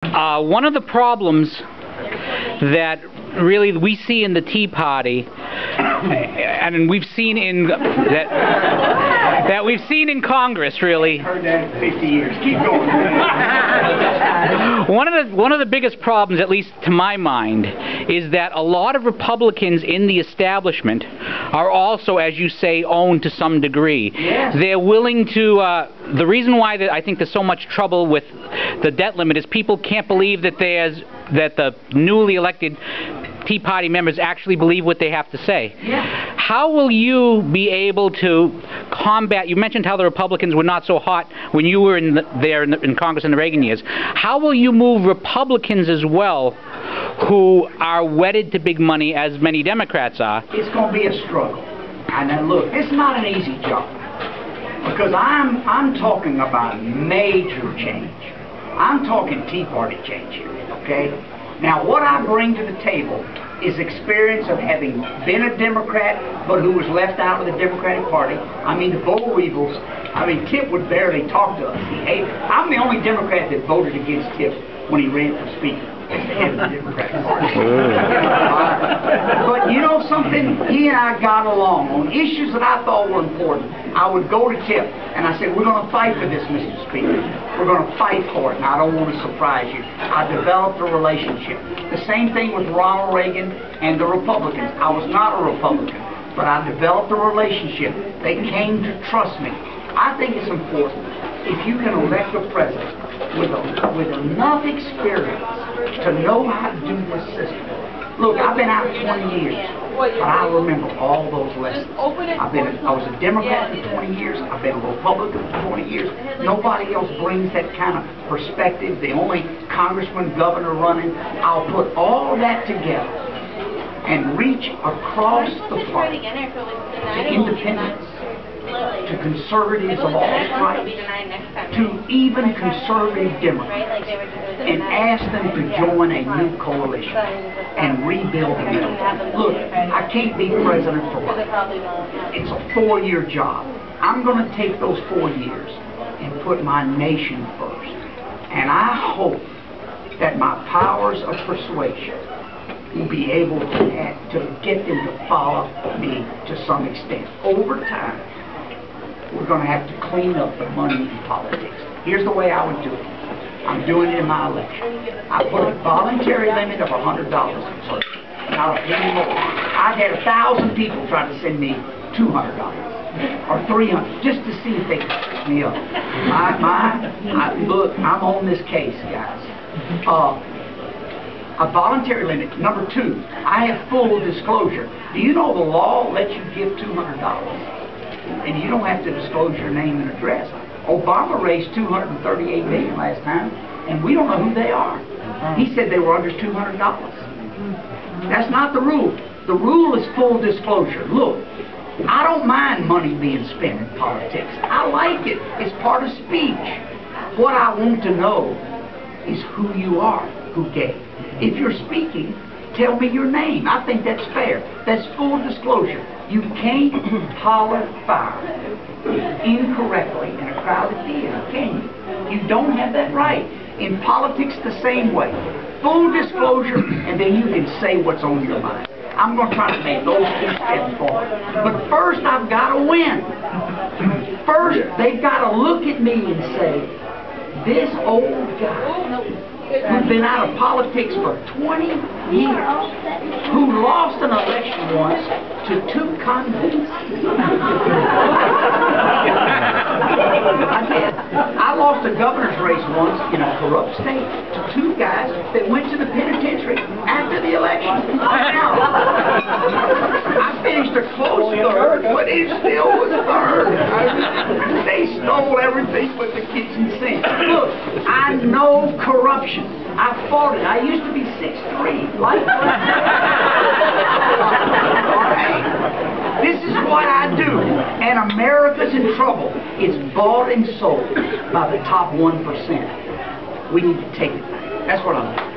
One of the problems that really we see in the Tea Party, and we've seen in that we've seen in Congress, really. Heard that 50 years. Keep going. One of the biggest problems, at least to my mind, is that a lot of Republicans in the establishment are also, as you say, owned to some degree. Yes. They're willing to. The reason why I think there's so much trouble with the debt limit is people can't believe that the newly elected Tea Party members actually believe what they have to say. Yeah. How will you be able to combat? You mentioned how the Republicans were not so hot when you were in Congress in the Reagan years. How will you move Republicans as well, who are wedded to big money, as many Democrats are? It's going to be a struggle. And then look, it's not an easy job, because I'm talking about major change. I'm talking Tea Party change here, okay? Now, what I bring to the table is experience of having been a Democrat, but who was left out of the Democratic Party. I mean, the boll weevils. I mean, Tip would barely talk to us. He hated. I'm the only Democrat that voted against Tip when he ran for Speaker as the head of the Democratic Party. But you know something? He and I got along on issues that I thought were important. I would go to Tip and I said, "We're going to fight for this, Mr. Speaker. We're going to fight for it, and I don't want to surprise you." I developed a relationship. The same thing with Ronald Reagan and the Republicans. I was not a Republican, but I developed a relationship. They came to trust me. I think it's important if you can elect a president with enough experience to know how to do this system. Look, I've been out 20 years, but I remember all those lessons. I was a Democrat for 20 years. I've been a Republican for 20 years. Nobody else brings that kind of perspective. The only congressman, governor running. I'll put all that together and reach across the party to independents, to conservatives of all stripes, to even conservative Democrats, and ask them to join a new coalition and rebuild the middle. Look, I can't be president for life. It's a 4-year job. I'm going to take those 4 years and put my nation first. And I hope that my powers of persuasion will be able to get them to follow me to some extent. Over time, we're going to have to clean up the money in politics. Here's the way I would do it. I'm doing it in my election. I put a voluntary limit of $100 not a penny more. I've had 1,000 people try to send me $200 or $300 just to see if they could pick me up. Look, I'm on this case, guys. A voluntary limit. Number 2, I have full disclosure. Do you know the law lets you give $200? And you don't have to disclose your name and address. Obama raised $238 million last time, and we don't know who they are. He said they were under $200. That's not the rule. The rule is full disclosure. Look, I don't mind money being spent in politics. I like it. It's part of speech. What I want to know is who you are, who gave. If you're speaking, tell me your name. I think that's fair. That's full disclosure. You can't holler fire incorrectly in a crowded theater, can you? You don't have that right. In politics, the same way. Full disclosure, and then you can say what's on your mind. I'm going to try to make those 2 steps forward. But first, I've got to win. First, they've got to look at me and say, this old guy who's been out of politics for 20 years, who lost an election once to 2 convicts. I did. I lost a governor's race once in a corrupt state to 2 guys that went to the penitentiary after the election. I finished a close third, but it still was third. They stole everything but the kitchen sink. Look, I know corruption. I fought it. I used to be 6'3". Like Alright? This is what I do. And America's in trouble. It's bought and sold by the top 1%. We need to take it back. That's what I'm doing.